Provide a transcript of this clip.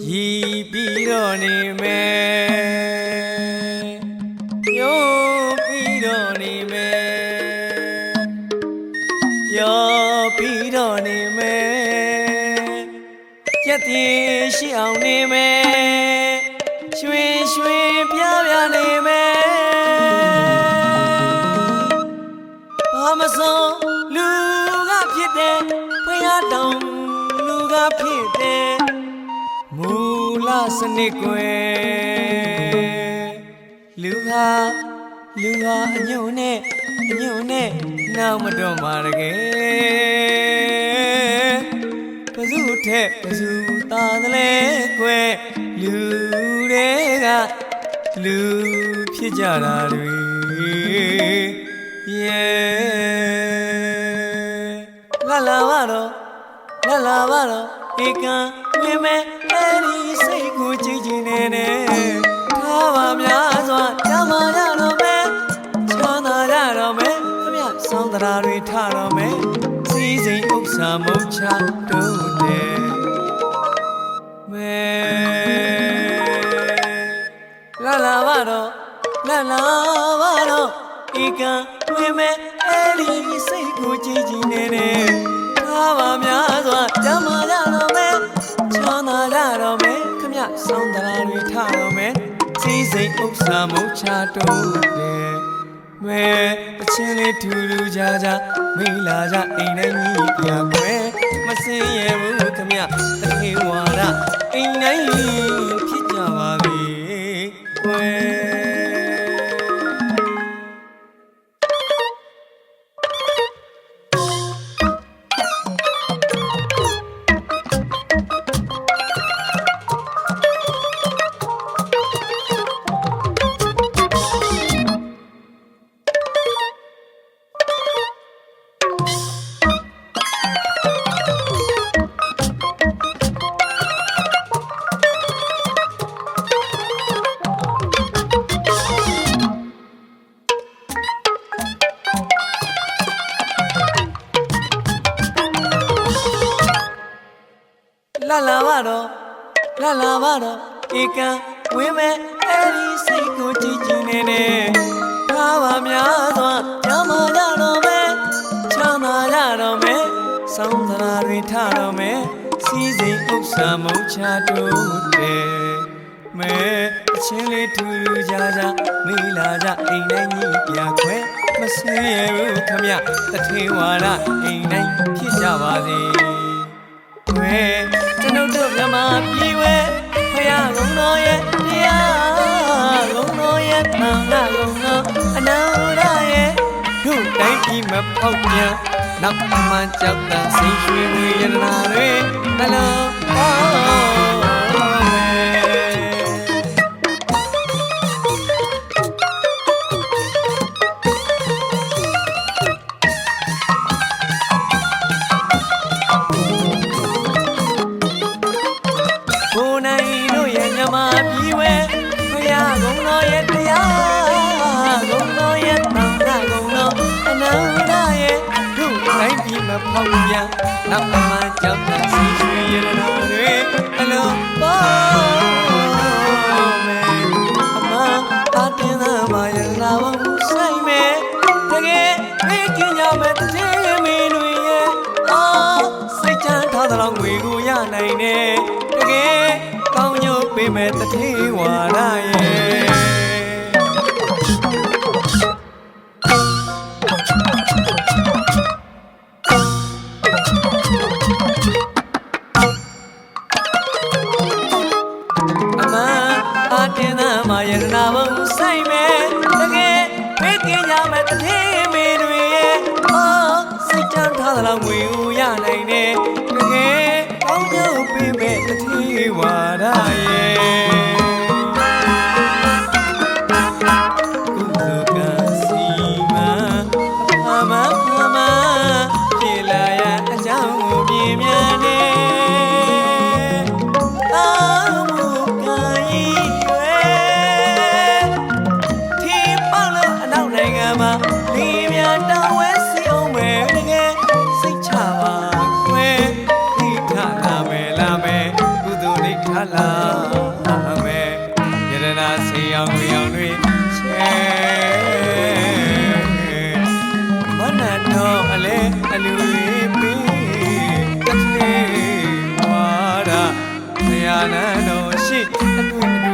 ရီပြီးတော့နေမယ်ညို့ပြီးတော့နေမယ်ပြောပြီးတော့နေမယ်ကြက်တင်ရှိအောင်နေမယ်ရွှင်ရွှင်ပြပြနေမယ်ဘာမစွန်လူကဖြစ်တယ်ဖယားတောင်လူကဖြစ်တယ်မူလစနစ်ကွယ်လူဟာအညွန့်နဲ့နောက်မတော့မှာတကယ်ဘသူထက်ဘသူသာသလဲကွယ်လူတွေကလူဖြစ်ကြတာတွေလာလာပါတော့ဧကံဝင်မဲ့အဲ့ဒီစိတ်ကိုကြည်ကြည်နေနေထားပါများစွာကြမှာရတော့မယ်ချမ်းသာရတော့မယ်ခမဆောင်းတရားတွေထတော့မယ်စီစိမ်ဥစ္စာမုတ်ချတို့တယ်မဲလာလာပါတော့ဧကံဝင်မဲ့အဲ့ဒီစိတ်ကိုကြည်ကြည်နေနေထားပါများစွာကြမှာရတော့မယ်ချမ်းသာရတော့မယ်ခမဆောင်းတရားတွေထတော့မယ်စီစိမ်ဥစ္စာမုတ်ချတို့တယ်မဲအချင်းလေးထူထူခြားခြားမိလာကြအိမ်တိုင်းကြီးပြကွယ်မစင်ရဘူးခမတခေဝါဒအိမ်တိုင်းဖြစ်ကြပါပြီကွယ်လာလာပါတော့ဧကံဝင်းမဲ့အဲ့ဒီစိတ်ကိုကြည်ကြည်နေနေထားပါများစွာကြမှာရတော့မယ်ချမ်းသာရတော့မယ်ဆောင်းတရားတွေထတော့မယ်စီစိမ်ဥစ္စာမုတ်ချတို့တယ်မဲအချင်းလေးထူထူခြားခြားမိလာကြအိမ်တိုင်းကြီးပြခွဲမစင်ရဘူးခမတထေဝါဒအိမ်တိုင်းဖြစ်ကြပါစေမဲကျွန်ုပ်တို့မြမပြည်ဝဲဖယားကုန်တော်ရဲ့တရားကုန်တော်ရဲ့တန်ခါကုန်တော်အနာရရဲ့တို့တိုင်းပြည်မဖောက်ပြန်နောက်မှကြောက်တန်စိတ်ရွှင်ဝေယနာတွေနှလုံးဖောက်ပြန်နောက်မှကြောက်တဲ့စီရွှေရတနာတွေအလုံးပေါ်မယ်အမအတင်းသားမရနာဘုံဆိုင်မယ်တကယ်မေ့ကြရမယ်တည်းမင်းတွေရဲ့အော်စိတ်ချမ်းထားတဲ့ငွေကိုရနိုင်တယ်တကယ်ကောင်းညို့ပေးမယ်တထေဝါဒရဲ့ရတနာဘုံဆိုင်မယ်တကယ်ဖေးကင်းကြမယ်တထေးမင်းတွေရဲ့အော်စိတ်ချမ်းထားသလားငွေကိုရနိုင်တယ်တကယ်ကောင်းကျိုးပေးမယ်တထေးဝါဒရဲ့ကုသကစီမအမပြေလာရအကြောင်းကိုပြင်းမြန်နေလီမြတောင်းဝဲစီအောင်မယ်တကယ်စိတ်ချပါခွဲထိထလာမယ်ကုသိုလ်နိဋ္ဌာ လာမယ်ယရနာစီအောင်ကိုရောင်တွေချဲမနတ်တော်အလဲအလူလေးပေးကလေးဝါဒဆရာနန်းတော်ရှိအတွေ့